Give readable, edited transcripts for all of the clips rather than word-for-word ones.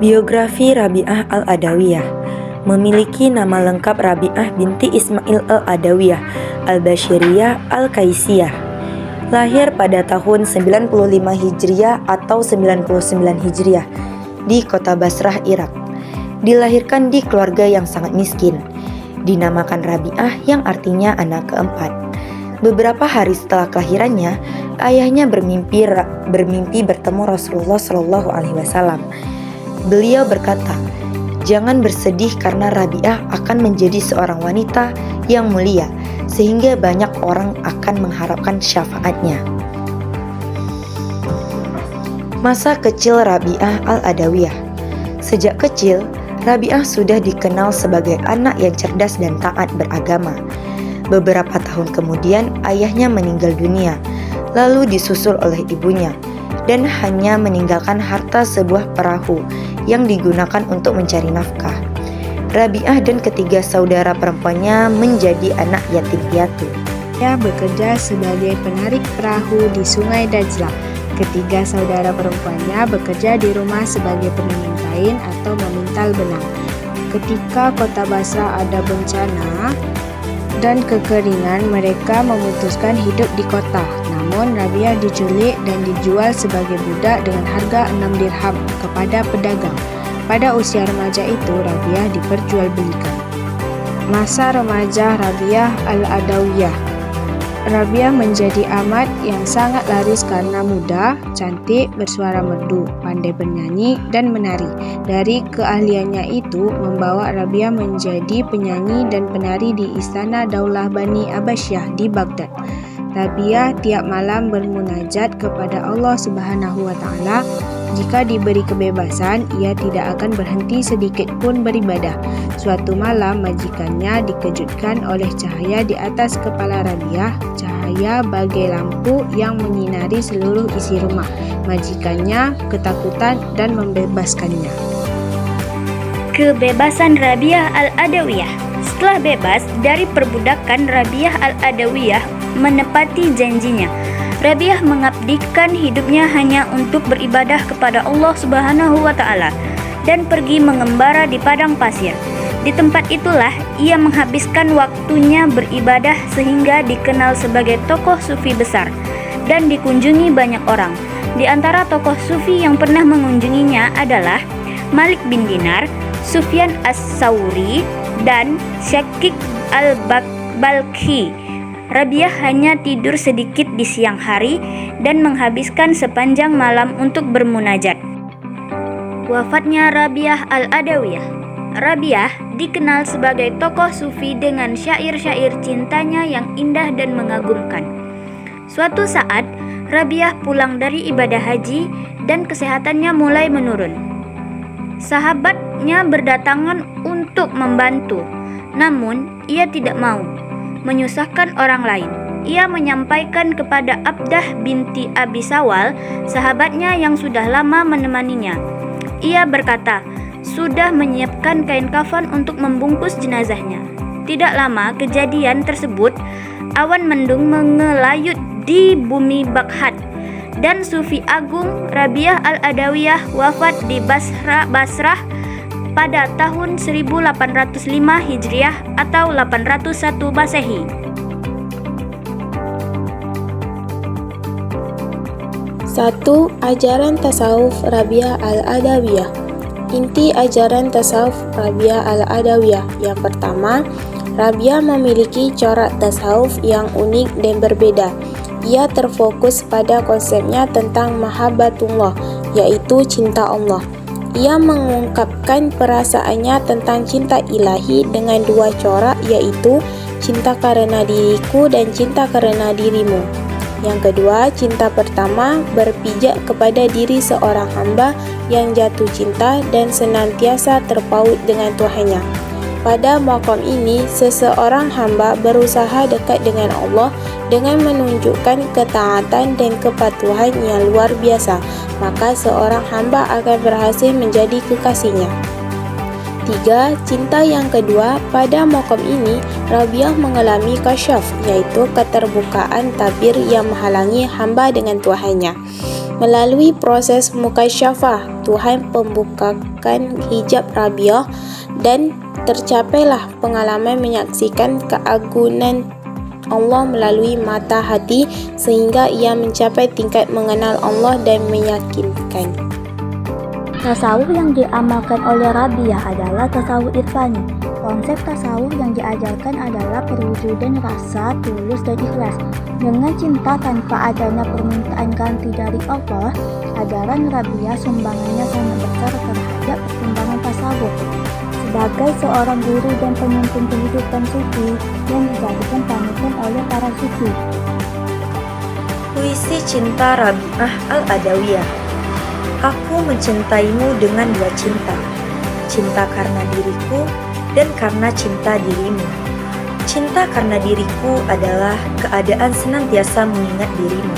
Biografi Rabi'ah Al-Adawiyah. Memiliki nama lengkap Rabi'ah binti Ismail Al-Adawiyah Al-Bashiriyah Al-Kaisiyah. Lahir pada tahun 95 Hijriah atau 99 Hijriah di kota Basrah, Irak. Dilahirkan di keluarga yang sangat miskin. Dinamakan Rabi'ah yang artinya anak keempat. Beberapa hari setelah kelahirannya, ayahnya bermimpi bertemu Rasulullah SAW. Beliau berkata, "Jangan bersedih karena Rabi'ah akan menjadi seorang wanita yang mulia, sehingga banyak orang akan mengharapkan syafaatnya." Masa kecil Rabi'ah Al-Adawiyah. Sejak kecil, Rabi'ah sudah dikenal sebagai anak yang cerdas dan taat beragama. Beberapa tahun kemudian, ayahnya meninggal dunia, lalu disusul oleh ibunya, dan hanya meninggalkan harta sebuah perahu yang digunakan untuk mencari nafkah. Rabi'ah dan ketiga saudara perempuannya menjadi anak yatim piatu. Ia bekerja sebagai penarik perahu di Sungai Dajlah. Ketiga saudara perempuannya bekerja di rumah sebagai penenun kain atau memintal benang. Ketika kota Basrah ada bencana dan kekeringan, mereka memutuskan hidup di kota. Namun Rabi'ah diculik dan dijual sebagai budak dengan harga 6 dirham kepada pedagang. Pada usia remaja itu, Rabi'ah diperjualbelikan. Masa remaja Rabi'ah Al-Adawiyah. Rabi'ah menjadi amat yang sangat laris karena muda, cantik, bersuara merdu, pandai bernyanyi dan menari. Dari keahliannya itu membawa Rabi'ah menjadi penyanyi dan penari di istana Daulah Bani Abbasiyah di Baghdad. Rabi'ah tiap malam bermunajat kepada Allah Subhanahu wa Ta'ala. Jika diberi kebebasan, ia tidak akan berhenti sedikit pun beribadah. Suatu malam, majikannya dikejutkan oleh cahaya di atas kepala Rabi'ah, cahaya bagai lampu yang menyinari seluruh isi rumah. Majikannya ketakutan dan membebaskannya. Kebebasan Rabi'ah Al-Adawiyah. Setelah bebas dari perbudakan, Rabi'ah Al-Adawiyah menepati janjinya. Rabi'ah mengabdikan hidupnya hanya untuk beribadah kepada Allah Subhanahu wa Ta'ala dan pergi mengembara di padang pasir. Di tempat itulah ia menghabiskan waktunya beribadah sehingga dikenal sebagai tokoh sufi besar dan dikunjungi banyak orang. Di antara tokoh sufi yang pernah mengunjunginya adalah Malik bin Dinar, Sufyan As-Sawri, dan Syakik Al-Balkhi. Rabi'ah hanya tidur sedikit di siang hari dan menghabiskan sepanjang malam untuk bermunajat. Wafatnya Rabi'ah Al-Adawiyah. Rabi'ah dikenal sebagai tokoh sufi dengan syair-syair cintanya yang indah dan mengagumkan. Suatu saat, Rabi'ah pulang dari ibadah haji dan kesehatannya mulai menurun. Sahabatnya berdatangan untuk membantu, namun ia tidak mau menyusahkan orang lain. Ia menyampaikan kepada Abdah binti Abi Sawal, sahabatnya yang sudah lama menemaninya. Ia berkata, sudah menyiapkan kain kafan untuk membungkus jenazahnya. Tidak lama kejadian tersebut, awan mendung mengelayut di bumi Baghdad, dan Sufi Agung Rabi'ah Al-Adawiyah wafat di Basrah pada tahun 1805 Hijriah atau 801 Masehi. Satu, ajaran tasawuf Rabi'ah Al-Adawiyah. Inti ajaran tasawuf Rabi'ah Al-Adawiyah. Yang pertama, Rabi'ah memiliki corak tasawuf yang unik dan berbeda. Ia terfokus pada konsepnya tentang mahabbatullah, yaitu cinta Allah. Ia mengungkapkan perasaannya tentang cinta ilahi dengan dua corak, yaitu cinta karena diriku dan cinta karena dirimu. Yang kedua, cinta pertama berpijak kepada diri seorang hamba yang jatuh cinta dan senantiasa terpaut dengan Tuhannya. Pada maqam ini, seseorang hamba berusaha dekat dengan Allah dengan menunjukkan ketaatan dan kepatuhan yang luar biasa, maka seorang hamba akan berhasil menjadi kekasihnya. 3. Cinta yang kedua, pada maqam ini, Rabiah mengalami kasyaf, yaitu keterbukaan tabir yang menghalangi hamba dengan Tuhannya. Melalui proses mukasyafah, Tuhan membukakan hijab Rabiah dan tercapailah pengalaman menyaksikan keagungan Allah melalui mata hati sehingga ia mencapai tingkat mengenal Allah dan meyakinkan. Tasawuf yang diamalkan oleh Rabiah adalah tasawuf irfani. Konsep tasawuf yang diajarkan adalah perwujudan rasa tulus dan ikhlas. Dengan cinta tanpa adanya permintaan ganti dari Allah, ajaran Rabiah sumbangannya sangat besar terhadap perkembangan tasawuf. Sebagai seorang guru dan pemimpin kehidupan sufi yang dijadikan panutan oleh para sufi. Puisi cinta Rabiah Al-Adawiyah. Aku mencintaimu dengan dua cinta. Cinta karena diriku dan karena cinta dirimu. Cinta karena diriku adalah keadaan senantiasa mengingat dirimu.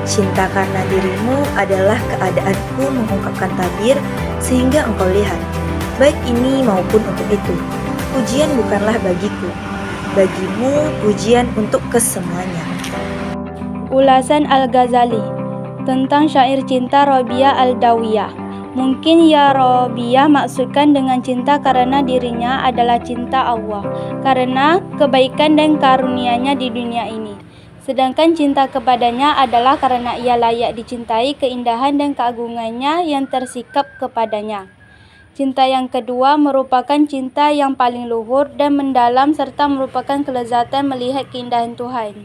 Cinta karena dirimu adalah keadaanku mengungkapkan tabir sehingga engkau lihat, baik ini maupun untuk itu. Pujian bukanlah bagiku, bagimu pujian untuk kesemuanya. Ulasan Al-Ghazali tentang syair cinta Rabiah Al-Adawiyah. Mungkin ya Rabiah maksudkan dengan cinta karena dirinya adalah cinta Allah, karena kebaikan dan karunia-Nya di dunia ini. Sedangkan cinta kepadanya adalah karena ia layak dicintai keindahan dan keagungannya yang tersikap kepadanya. Cinta yang kedua merupakan cinta yang paling luhur dan mendalam serta merupakan kelezatan melihat keindahan Tuhan.